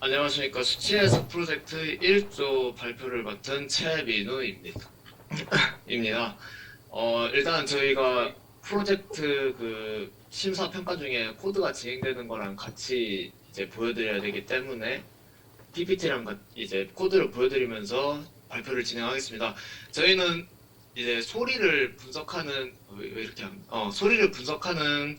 안녕하십니까. 수치해석 프로젝트 1조 발표를 맡은 최민우입니다. 입니다. 일단 저희가 프로젝트 그 심사 평가 중에 코드가 진행되는 거랑 같이 이제 보여드려야 되기 때문에 PPT랑 이제 코드를 보여드리면서 발표를 진행하겠습니다. 저희는 이제 소리를 분석하는 왜 이렇게 소리를 분석하는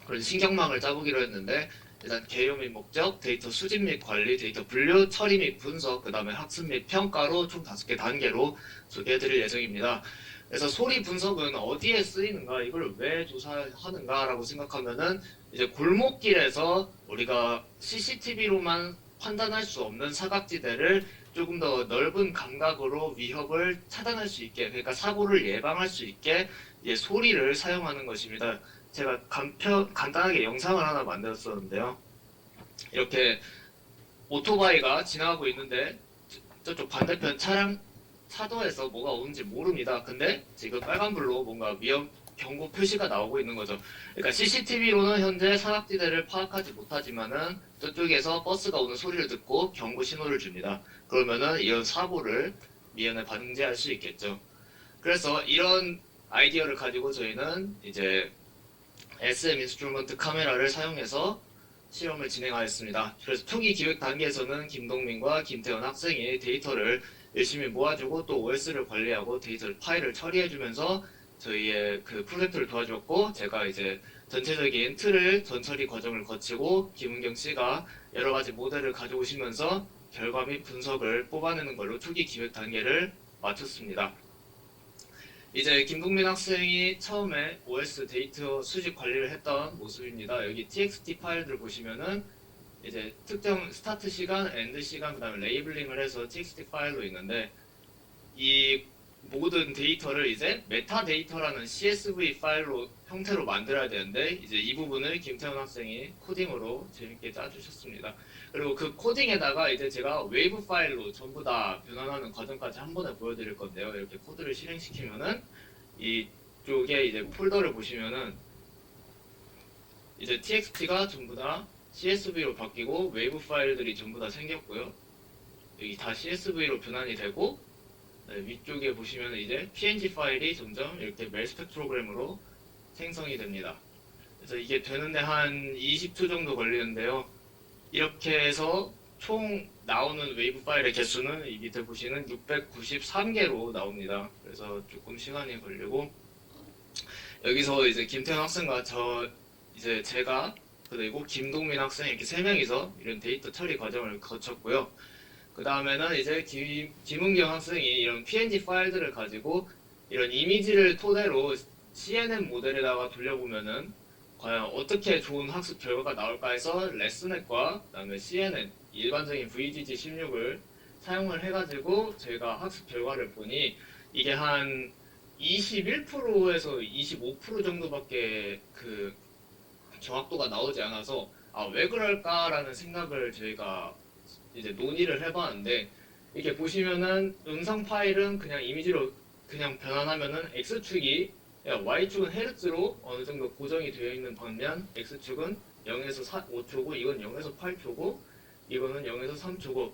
그런 신경망을 짜보기로 했는데 일단 개요 및 목적, 데이터 수집 및 관리, 데이터 분류, 처리 및 분석, 그 다음에 학습 및 평가로 총 5개 단계로 소개해드릴 예정입니다. 그래서 소리 분석은 어디에 쓰이는가, 이걸 왜 조사하는가라고 생각하면은 이제 골목길에서 우리가 CCTV로만 판단할 수 없는 사각지대를 조금 더 넓은 감각으로 위협을 차단할 수 있게, 그러니까 사고를 예방할 수 있게 이제 소리를 사용하는 것입니다. 제가 간단하게 영상을 하나 만들었었는데요. 이렇게 오토바이가 지나가고 있는데 저쪽 반대편 차도에서 뭐가 오는지 모릅니다. 근데 지금 빨간불로 뭔가 위험 경고 표시가 나오고 있는 거죠. 그러니까 CCTV로는 현재 사각지대를 파악하지 못하지만은 저쪽에서 버스가 오는 소리를 듣고 경고 신호를 줍니다. 그러면은 이런 사고를 미연에 방지할 수 있겠죠. 그래서 이런 아이디어를 가지고 저희는 이제 SM 인스트루먼트 카메라를 사용해서 실험을 진행하였습니다. 그래서 초기 기획 단계에서는 김동민과 김태원 학생이 데이터를 열심히 모아주고 또 OS를 관리하고 데이터 파일을 처리해주면서 저희의 그 프로젝트를 도와주었고, 제가 이제 전체적인 틀을 전처리 과정을 거치고 김은경 씨가 여러 가지 모델을 가져오시면서 결과 및 분석을 뽑아내는 걸로 초기 기획 단계를 마쳤습니다. 이제 김동민 학생이 처음에 OS 데이터 수집 관리를 했던 모습입니다. 여기 txt 파일들 보시면은 이제 특정 스타트 시간, 엔드 시간, 그다음에 레이블링을 해서 txt 파일로 있는데, 이 모든 데이터를 이제 메타 데이터라는 CSV 파일로 형태로 만들어야 되는데, 이제 이 부분을 김태훈 학생이 코딩으로 재밌게 짜주셨습니다. 그리고 그 코딩에다가 이제 제가 웨이브 파일로 전부 다 변환하는 과정까지 한 번에 보여드릴 건데요. 이렇게 코드를 실행시키면은 이쪽에 이제 폴더를 보시면은 이제 txt가 전부 다 CSV로 바뀌고 웨이브 파일들이 전부 다 생겼고요. 여기 다 CSV로 변환이 되고, 네, 위쪽에 보시면 이제 PNG 파일이 점점 이렇게 멜 스펙트로그램으로 생성이 됩니다. 그래서 이게 되는데 한 20초 정도 걸리는데요. 이렇게 해서 총 나오는 웨이브 파일의 개수는 이 밑에 보시는 693개로 나옵니다. 그래서 조금 시간이 걸리고, 여기서 이제 김태현 학생과 제가 그리고 김동민 학생 이렇게 3명이서 이런 데이터 처리 과정을 거쳤고요. 그 다음에는 이제 김은경 학생이 이런 PNG 파일들을 가지고 이런 이미지를 토대로 CNN 모델에다가 돌려보면은 과연 어떻게 좋은 학습 결과가 나올까 해서 레슨넷과 그다음에 CNN 일반적인 VGG 16을 사용을 해가지고 저희가 학습 결과를 보니 이게 한 21%에서 25% 정도밖에 그 정확도가 나오지 않아서 왜 그럴까라는 생각을 저희가 이제 논의를 해봤는데, 이렇게 보시면은 음성 파일은 그냥 이미지로 그냥 변환하면은 X축이 Y축은 헤르츠로 어느 정도 고정이 되어 있는 반면 X축은 0에서 5초고 이건 0에서 8초고 이거는 0에서 3초고,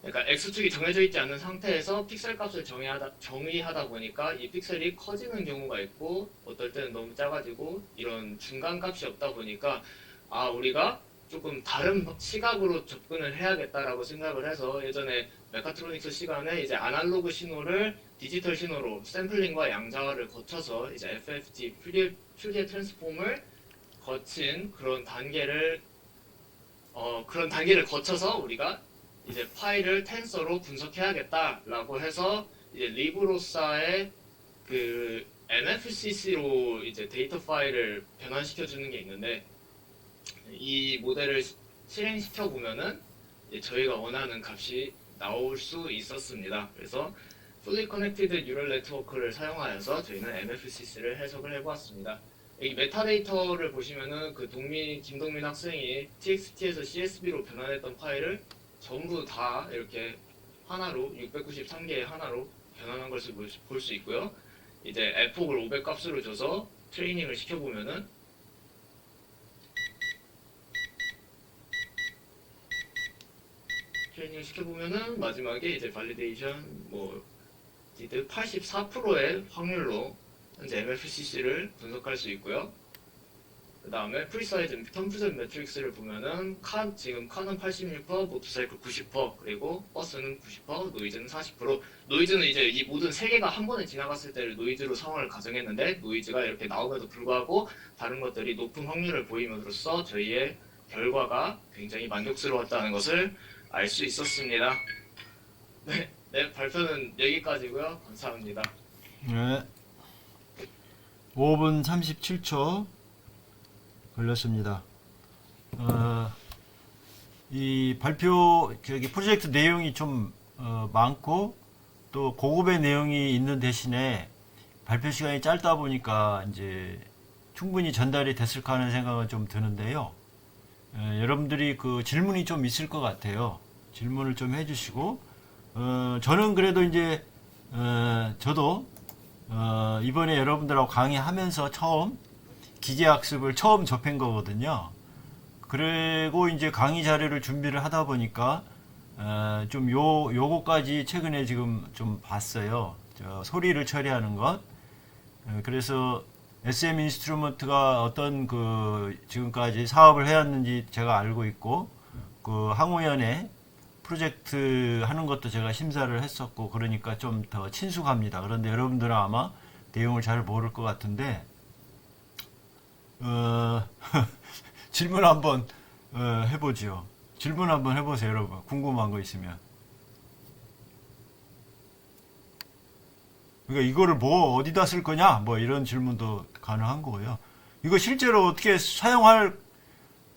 그러니까 X축이 정해져 있지 않은 상태에서 픽셀 값을 정의하다 보니까 이 픽셀이 커지는 경우가 있고 어떨 때는 너무 작아지고 이런 중간 값이 없다 보니까 우리가 조금 다른 시각으로 접근을 해야겠다라고 생각을 해서 예전에 메카트로닉스 시간에 이제 아날로그 신호를 디지털 신호로 샘플링과 양자화를 거쳐서 이제 FFT 퓨리에 트랜스폼을 거친 그런 단계를 거쳐서 우리가 이제 파일을 텐서로 분석해야겠다라고 해서 이제 리브로사의 그 MFCC로 이제 데이터 파일을 변환시켜 주는 게 있는데, 이 모델을 실행시켜 보면은 저희가 원하는 값이 나올 수 있었습니다. 그래서 Fully Connected Neural Network를 사용하여서 저희는 MFCC를 해석을 해보았습니다. 여기 메타데이터를 보시면은 그 김동민 학생이 txt에서 csv로 변환했던 파일을 전부 다 이렇게 하나로 693개의 하나로 변환한 것을 볼 수 있고요. 이제 f폭을 500 값으로 줘서 트레이닝을 시켜보면은 트레이닝 시켜보면은 마지막에 이제 발리데이션 뭐 디드 84%의 확률로 현재 MFCC를 분석할 수 있고요. 그 다음에 프리사이즈 컴퓨전 매트릭스를 보면은 지금 칸은 86%, 모터사이클 90%, 그리고 버스는 90%, 노이즈는 40%. 노이즈는 이제 이 모든 세 개가 한 번에 지나갔을 때를 노이즈로 상황을 가정했는데, 노이즈가 이렇게 나옴에도 불구하고 다른 것들이 높은 확률을 보임으로써 저희의 결과가 굉장히 만족스러웠다는 것을 알 수 있었습니다. 네, 발표는 여기까지고요. 감사합니다. 네. 5분 37초 걸렸습니다. 이 발표 프로젝트 내용이 좀 많고 또 고급의 내용이 있는 대신에 발표 시간이 짧다 보니까 이제 충분히 전달이 됐을까 하는 생각은 좀 드는데요. 여러분들이 그 질문이 좀 있을 것 같아요. 질문을 좀 해주시고, 저는 그래도 이제 저도 이번에 여러분들하고 강의하면서 처음 기계학습을 처음 접한 거거든요. 그리고 이제 강의 자료를 준비를 하다 보니까 좀 요거까지 최근에 지금 좀 봤어요. 소리를 처리하는 것. 그래서 SM 인스트루먼트가 어떤 그 지금까지 사업을 해왔는지 제가 알고 있고, 그 항우연의 프로젝트 하는 것도 제가 심사를 했었고, 그러니까 좀 더 친숙합니다. 그런데 여러분들은 아마 내용을 잘 모를 것 같은데, 질문 한번 해보죠. 질문 한번 해보세요, 여러분. 궁금한 거 있으면. 그러니까 이거를 뭐 어디다 쓸 거냐? 뭐 이런 질문도 가능한 거고요. 이거 실제로 어떻게 사용할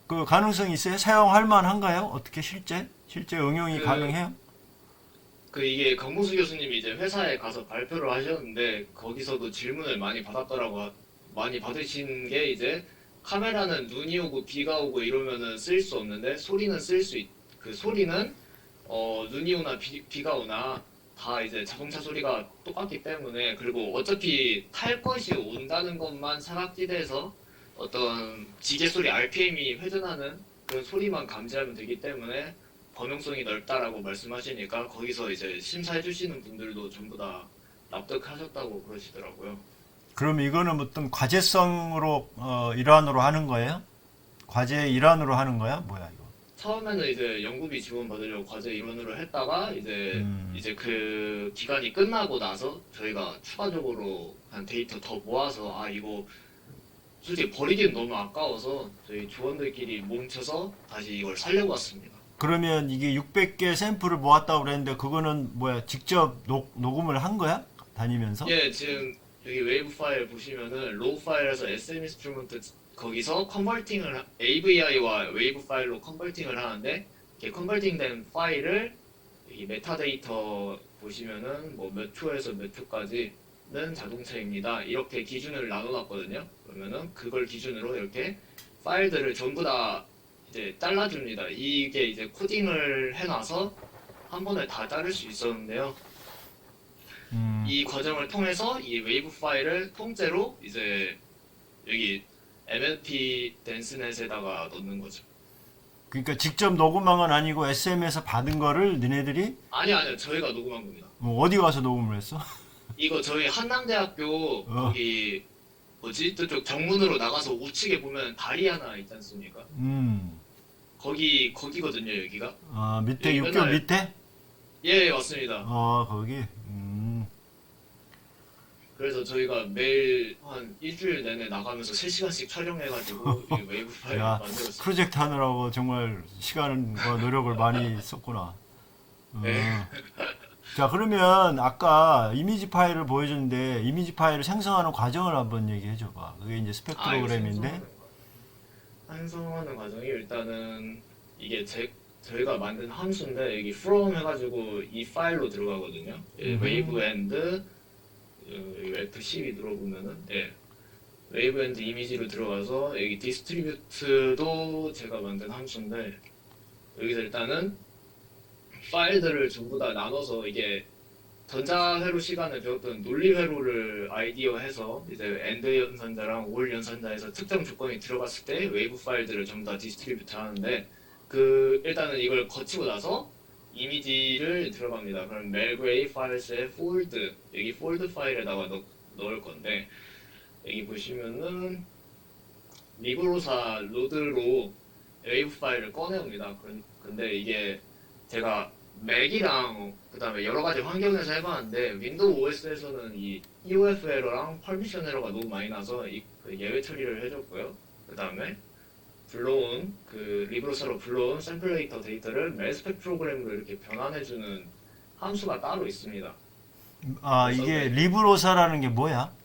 그 가능성이 있어요? 사용할 만한가요? 어떻게 실제 응용이 가능해요? 이게 강봉수 교수님이 이제 회사에 가서 발표를 하셨는데 거기서도 질문을 많이 받았더라고. 많이 받으신 게 이제 카메라는 눈이 오고 비가 오고 이러면은 쓸 수 없는데 소리는 그 소리는 눈이 오나 비가 오나 다 이제 자동차 소리가 똑같기 때문에, 그리고 어차피 탈 것이 온다는 것만 사각지대에서 어떤 지게 소리 RPM이 회전하는 그런 소리만 감지하면 되기 때문에 범용성이 넓다라고 말씀하시니까 거기서 이제 심사해 주시는 분들도 전부 다 납득하셨다고 그러시더라고요. 그럼 이거는 어떤 과제성으로 일환으로 하는 거예요? 과제 일환으로 하는 거야? 뭐야 이거? 처음에는 이제 연구비 지원 받으려고 과제 일원으로 했다가 이제 음, 그 기간이 끝나고 나서 저희가 추가적으로 한 데이터 더 모아서 이거 솔직히 버리기는 너무 아까워서 저희 조원들끼리 뭉쳐서 다시 이걸 살려고 왔습니다. 그러면 이게 600개 샘플을 모았다고 그랬는데 그거는 뭐야? 직접 녹음을 한 거야? 다니면서? 예, 지금 여기 웨이브 파일 보시면은 로우 파일에서 SM 인스트루먼트 거기서 AVI와 웨이브 파일로 컨버팅을 하는데, 이렇게 컨버팅된 파일을 이 메타데이터 보시면은 뭐 몇 초에서 몇 초까지는 자동차입니다. 이렇게 기준을 나눠놨거든요. 그러면은 그걸 기준으로 이렇게 파일들을 전부 다 이제 잘라줍니다. 이게 이제 코딩을 해놔서 한 번에 다 자를 수 있었는데요. 이 과정을 통해서 이 웨이브 파일을 통째로 이제 여기 MLP 댄스넷에다가 넣는 거죠. 그러니까 직접 녹음한 건 아니고 SM에서 받은 거를 니네들이 아니요. 저희가 녹음한 겁니다. 어디 가서 녹음을 했어? 이거 저희 한남대학교 거기 뭐지? 저쪽 정문으로 나가서 우측에 보면 다리 하나 있지 않습니까? 거기거든요, 여기가. 밑에 여기 6개월 맨날- 밑에? 예, 맞습니다. 거기. 그래서 저희가 매일 한 일주일 내내 나가면서 3시간씩 촬영해가지고 이 웨이브 파일을 야, 만들었어요. 프로젝트 하느라고 정말 시간과 노력을 많이 썼구나. 네. 자, 그러면 아까 이미지 파일을 보여줬는데 이미지 파일을 생성하는 과정을 한번 얘기해 줘봐. 그게 이제 스펙트로그램인데. 생성하는 과정이 일단은 이게 저희가 만든 함수인데 여기 from 해가지고 이 파일로 들어가거든요. 웨이브 앤드 F12 눌러보면은 웨이브 앤드 이미지로 들어가서 여기 디스트리뷰트도 제가 만든 함수인데, 여기서 일단은 파일들을 전부 다 나눠서 이게 전자회로 시간에 배웠던 논리회로를 아이디어해서 이제 엔드 연산자랑 올 연산자에서 특정 조건이 들어갔을 때 웨이브 파일들을 전부 다 디스트리뷰트 하는데, 일단은 이걸 거치고 나서 이미지를 들어갑니다. 그럼 멜그레이 파일스의 폴드, 여기 폴드 파일에다가 넣을 건데, 여기 보시면은 리브로사 로드로 웨이브 파일을 꺼내옵니다. 근데 이게 제가 맥이랑 그다음에 여러 가지 환경에서 해봤는데 윈도우 OS에서는 이 EOF 에러랑 퍼미션 에러가 너무 많이 나서 그 예외 처리를 해줬고요. 그다음에 불러온 그 리브로사로 불러온 샘플레이터 데이터를 멜스펙 프로그램으로 이렇게 변환해주는 함수가 따로 있습니다. 아, 그래서 이게 리브로사라는 게 뭐야?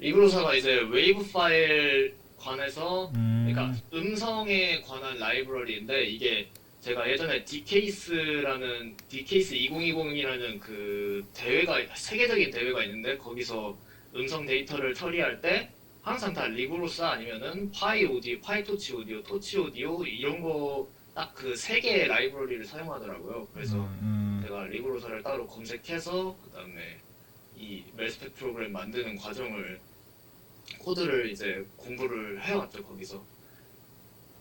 리브로사가 이제 웨이브 파일 관해서 그러니까 음, 음성에 관한 라이브러리인데 이게 제가 예전에 디케이스라는 디케이스 2020이라는 그 대회가 세계적인 대회가 있는데 거기서 음성 데이터를 처리할 때 항상 다 리브로사 아니면은 파이 오디오, 파이 토치 오디오, 토치 오디오 이런 거 딱 그 세 개의 라이브러리를 사용하더라고요. 그래서 제가 리브로사를 따로 검색해서 그다음에 이 멜스펙 프로그램 만드는 과정을 코드를 이제 공부를 해왔죠 거기서.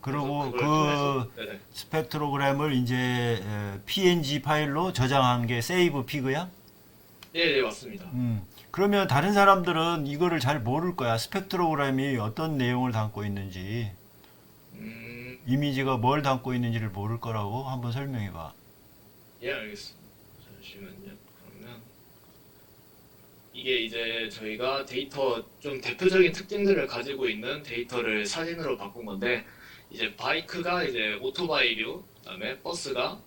그래서 그리고 그걸 통해서 그 네네. 스펙트로그램을 이제 PNG 파일로 저장한 게 세이브 피그야? 네, 네 맞습니다. 그러면 다른 사람들은 이거를 잘 모를 거야. 스펙트로그램이 어떤 내용을 담고 있는지, 음, 이미지가 뭘 담고 있는지를 모를 거라고 한번 설명해 봐. 예 알겠습니다. 잠시만요. 그러면 이게 이제 저희가 데이터 좀 대표적인 특징들을 가지고 있는 데이터를 사진으로 바꾼 건데 이제 바이크가 이제 오토바이류, 그다음에 버스가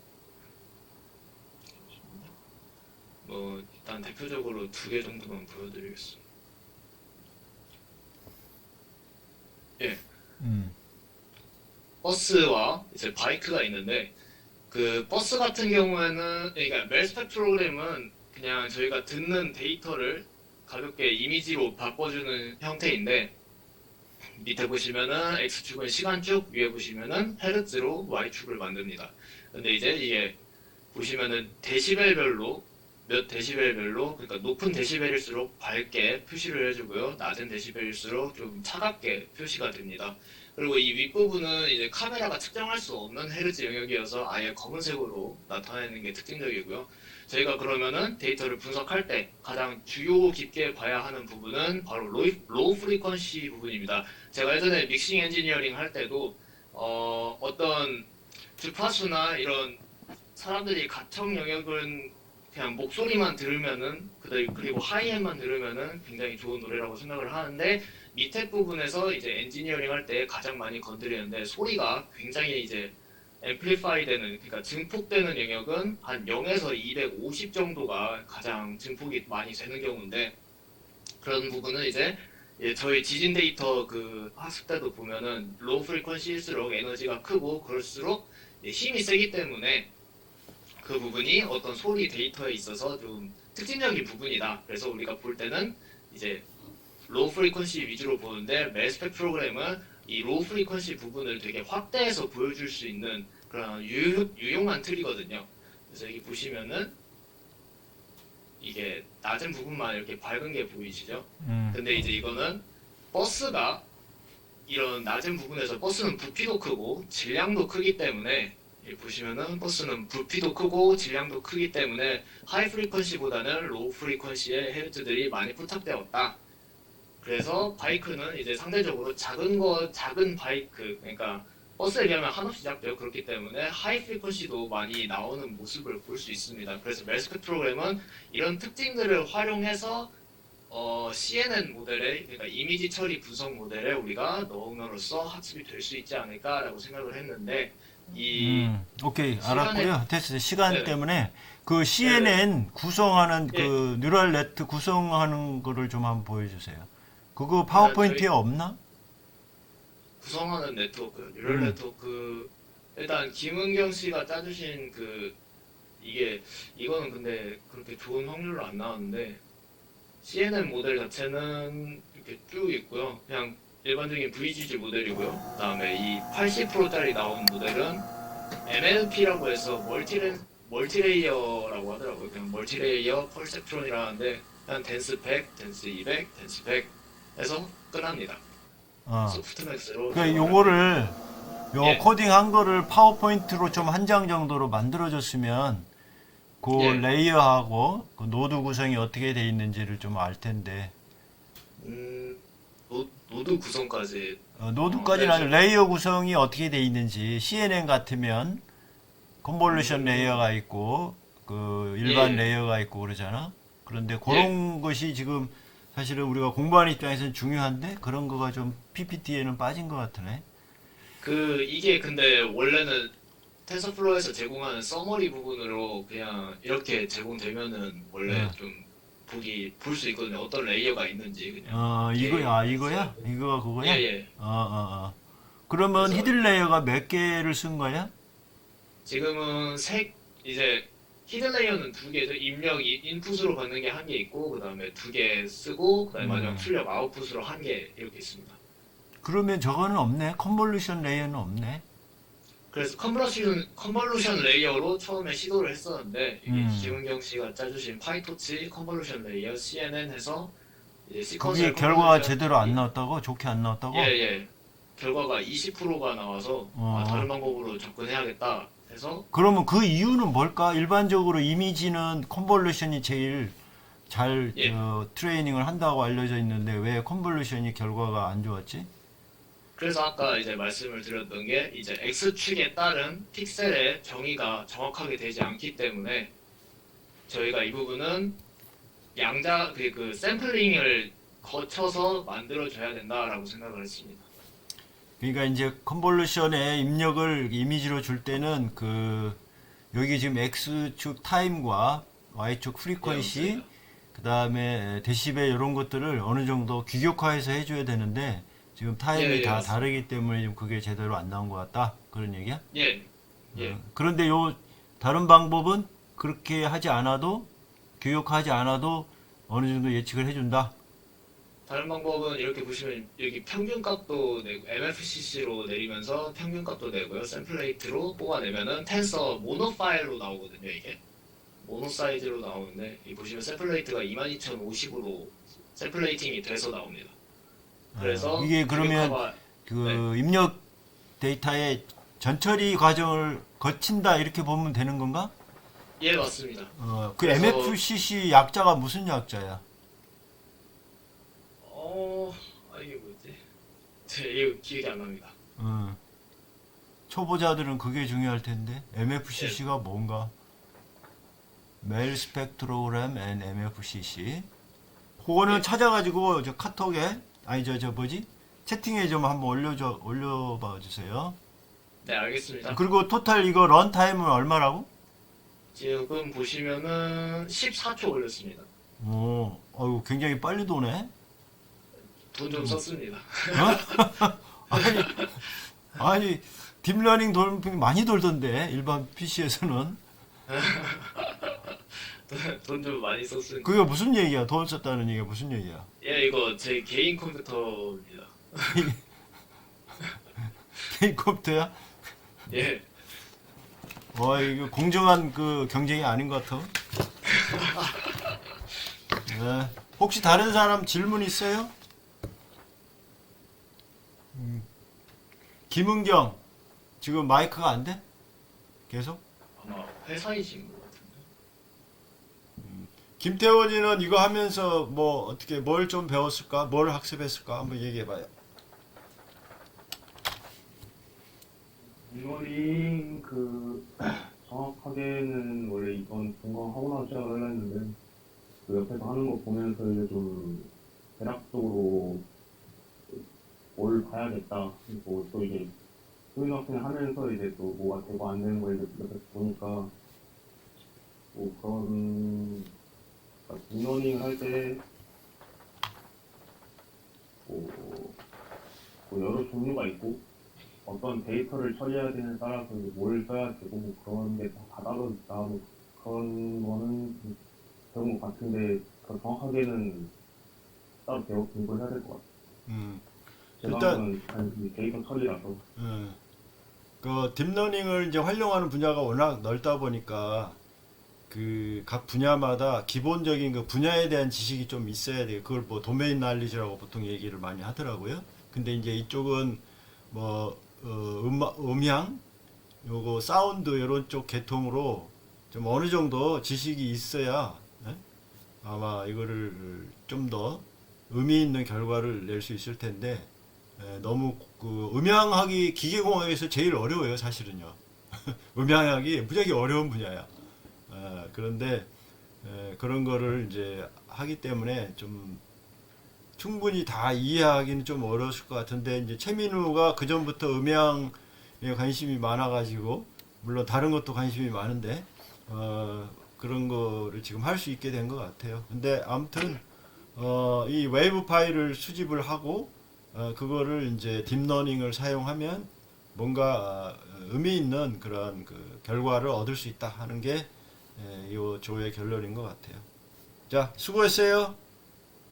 뭐 일단 대표적으로 두 개 정도만 보여드리겠습니다. 예, 음, 버스와 이제 바이크가 있는데 그 버스 같은 경우에는 그러니까 멜스펙 프로그램은 그냥 저희가 듣는 데이터를 가볍게 이미지로 바꿔주는 형태인데 밑에 보시면은 X축은 시간축, 위에 보시면은 헤르츠로 Y축을 만듭니다. 근데 이제 이게 보시면은 데시벨별로 몇 데시벨별로 그러니까 높은 데시벨일수록 밝게 표시를 해주고요. 낮은 데시벨일수록 좀 차갑게 표시가 됩니다. 그리고 이 윗부분은 이제 카메라가 측정할 수 없는 헤르츠 영역이어서 아예 검은색으로 나타내는 게 특징적이고요. 저희가 그러면은 데이터를 분석할 때 가장 주요 깊게 봐야 하는 부분은 바로 로우 프리퀀시 부분입니다. 제가 예전에 믹싱 엔지니어링 할 때도 어떤 주파수나 이런 사람들이 가청 영역은 그냥 목소리만 들으면은 그리고 하이엔만 들으면은 굉장히 좋은 노래라고 생각을 하는데 밑에 부분에서 이제 엔지니어링 할 때 가장 많이 건드리는데 소리가 굉장히 이제 앰플리파이 되는 그러니까 증폭되는 영역은 한 0에서 250 정도가 가장 증폭이 많이 되는 경우인데 그런 부분은 이제 저희 지진 데이터 그 학습 때도 보면은 로우 프리퀀시일수록 에너지가 크고 그럴수록 힘이 세기 때문에 그 부분이 어떤 소리 데이터에 있어서 좀 특징적인 부분이다. 그래서 우리가 볼 때는 이제 로우 프리퀀시 위주로 보는데 멜스펙 프로그램은 이 로우 프리퀀시 부분을 되게 확대해서 보여줄 수 있는 그런 유용한 틀이거든요. 그래서 여기 보시면은 이게 낮은 부분만 이렇게 밝은 게 보이시죠? 음, 근데 이제 이거는 버스가 이런 낮은 부분에서 버스는 부피도 크고 질량도 크기 때문에 여기 보시면은 버스는 부피도 크고 질량도 크기 때문에 하이 프리퀀시보다는 로우 프리퀀시의 헤르츠들이 많이 부착되었다. 그래서 바이크는 이제 상대적으로 작은 바이크, 그러니까 버스에 비하면 한없이 작죠. 그렇기 때문에 하이 프리퀀시도 많이 나오는 모습을 볼 수 있습니다. 그래서 멜스펙 프로그램은 이런 특징들을 활용해서 CNN 모델에, 그러니까 이미지 처리 분석 모델에 우리가 넣음으로써 학습이 될 수 있지 않을까라고 생각을 했는데 이 오케이, 시간에 알았고요. 됐어요. 시간 네네 때문에 그 네네 CNN 구성하는 예 그 뉴럴 네트 구성하는 거를 좀 한번 보여주세요. 그거 일단 파워포인트에 저희 없나? 구성하는 네트워크 뉴럴 음, 네트워크 일단 김은경 씨가 짜주신 그 이거는 근데 그렇게 좋은 확률로 안 나왔는데 CNN 모델 자체는 이렇게 쭉 있고요. 그냥 일반적인 VGG 모델이고요. 그다음에 이 80%짜리 나온 모델은 MLP라고 해서 멀티레이어라고 하더라고요. 그냥 멀티레이어 펄셉트론이라는데 그냥 댄스 100, 댄스 200, 댄스 100 해서 끝납니다. 어. 소프트맥스로 그 제어가 되고 요거를 요 예. 코딩한 거를 파워포인트로 좀 한 장 정도로 만들어줬으면 그 예. 레이어하고 그 노드 구성이 어떻게 돼 있는지를 좀 알 텐데 노드 구성까지. 노드까지는 네, 아니고 레이어 구성이 어떻게 돼 있는지 CNN 같으면 컨볼루션 레이어가 있고 그 일반 예. 레이어가 있고 그러잖아. 그런데 예. 그런 것이 지금 사실은 우리가 공부하는 입장에서는 중요한데 그런 거가 좀 PPT에는 빠진 것 같으네. 이게 근데 원래는 텐서플로우에서 제공하는 서머리 부분으로 그냥 이렇게 제공되면은 원래 어. 좀 볼 수 있거든요. 어떤 레이어가 있는지 그냥. 이거야, 이렇게 이거야? 있어요. 이거가 예, 그거야? 예. 그러면 그래서 히든 레이어가 몇 개를 쓴 거야? 지금은 이제 히든 레이어는 두 개죠. 인풋으로 받는 게 한 개 있고, 그 다음에 두 개 쓰고, 그 다음에 마지막 출력 아웃풋으로 한 개 이렇게 있습니다. 그러면 저거는 없네. 컨볼루션 레이어는 없네. 그래서 컨볼루션 레이어로 처음에 시도를 했었는데, 이게 김은경 씨가 짜주신 파이토치 컨볼루션 레이어 CNN 해서 이제 그게 시퀀셜 결과가 제대로 안 컨볼루션이 나왔다고? 좋게 안 나왔다고? 예. 결과가 20%가 나와서 다른 방법으로 접근해야겠다 해서 그러면 그 이유는 뭘까? 일반적으로 이미지는 컨볼루션이 제일 잘 예. 트레이닝을 한다고 알려져 있는데 왜 컨볼루션이 결과가 안 좋았지? 그래서 아까 이제 말씀을 드렸던 게 이제 X축에 따른 픽셀의 정의가 정확하게 되지 않기 때문에 저희가 이 부분은 그 샘플링을 거쳐서 만들어줘야 된다라고 생각을 했습니다. 그러니까 이제 컨볼루션의 입력을 이미지로 줄 때는 여기 지금 X축 타임과 Y축 예, 프리퀀시 맞습니다. 그 다음에 데시벨 이런 것들을 어느 정도 규격화해서 해줘야 되는데 지금 타임이 예, 다 맞습니다. 다르기 때문에 지금 그게 제대로 안 나온 것 같다 그런 얘기야? 예, 예. 그런데 요 다른 방법은 그렇게 하지 않아도 규격화하지 않아도 어느 정도 예측을 해준다. 다른 방법은 이렇게 보시면 여기 평균값도 내고 MFCC로 내리면서 평균값도 내고요. 샘플레이트로 뽑아내면은 텐서 모노 파일로 나오거든요. 이게 모노 사이즈로 나오는데 이 보시면 샘플레이트가 22,050으로 샘플레이팅이 돼서 나옵니다. 그래서 이게 그러면 규격화가 네. 입력 데이터의 전처리 과정을 거친다 이렇게 보면 되는 건가? 예, 맞습니다. 그 그래서 MFCC 약자가 무슨 약자야? 이게 뭐지? 이거 기억이 안 납니다. 초보자들은 그게 중요할 텐데 MFCC가 뭔가? 메일 스펙트로그램 앤 MFCC. 그거는 예. 찾아가지고 저 카톡에 아니 저 뭐지? 채팅에 좀 한번 올려봐 주세요. 네, 알겠습니다. 그리고 토탈 이거 런타임은 얼마라고? 지금 보시면은 14초 걸렸습니다. 어유 굉장히 빨리 도네. 돈 좀 썼습니다. 아니, 아니 딥러닝 돌 많이 돌던데 일반 PC에서는. 돈 좀 많이 썼습니다. 그게 무슨 얘기야? 돈 썼다는 얘기가 무슨 얘기야? 예, 이거 제 개인 컴퓨터입니다. 케이콥터야? 예. 이거 공정한 그 경쟁이 아닌 것 같아. 네. 혹시 다른 사람 질문 있어요? 김은경 지금 마이크가 안 돼? 계속? 아마 회사이신 것 같은데. 김태원이는 이거 하면서 뭐 어떻게 뭘 좀 배웠을까? 뭘 학습했을까? 한번 얘기해봐요. 이거링 정확하게는 원래 이건 전공하고 나서 시작을 하려 했는데 그 옆에서 하는 거 보면서 이제 좀 대략적으로 뭘 봐야겠다. 그리고 또 이제 초등학생 하면서 이제 또 뭐가 되고 안 되는 거 이제 옆에서 보니까 뭐 그런 딥러닝 할 때 뭐 여러 종류가 있고 어떤 데이터를 처리해야 되는 따라서 이제 뭘 써야 되고 뭐 그런 게 다 따로 있다 뭐 그런 거는 좀 배운 것 같은데 그 정확하게는 따로 공부를 해야 될 것 같아요. 제 일단 방법은 그냥 이 데이터 처리라서 그 딥러닝을 이제 활용하는 분야가 워낙 넓다 보니까 그 각 분야마다 기본적인 그 분야에 대한 지식이 좀 있어야 돼요. 그걸 뭐 도메인 날리지라고 보통 얘기를 많이 하더라고요. 근데 이제 이쪽은 뭐 음향, 요거 사운드 이런 쪽 계통으로 좀 어느 정도 지식이 있어야 예? 아마 이거를 좀 더 의미 있는 결과를 낼 수 있을 텐데 너무 그 음향학이 기계공학에서 제일 어려워요 사실은요. 음향학이 무지하게 어려운 분야야. 그런데 그런 거를 이제 하기 때문에 좀 충분히 다 이해하기는 좀 어려웠을 것 같은데 이제 최민우가 그 전부터 음향에 관심이 많아가지고 물론 다른 것도 관심이 많은데 그런 거를 지금 할 수 있게 된 것 같아요. 근데 아무튼 이 웨이브 파일을 수집을 하고 그거를 이제 딥러닝을 사용하면 뭔가 의미 있는 그런 그 결과를 얻을 수 있다 하는 게 이 조의 결론인 것 같아요. 자, 수고했어요.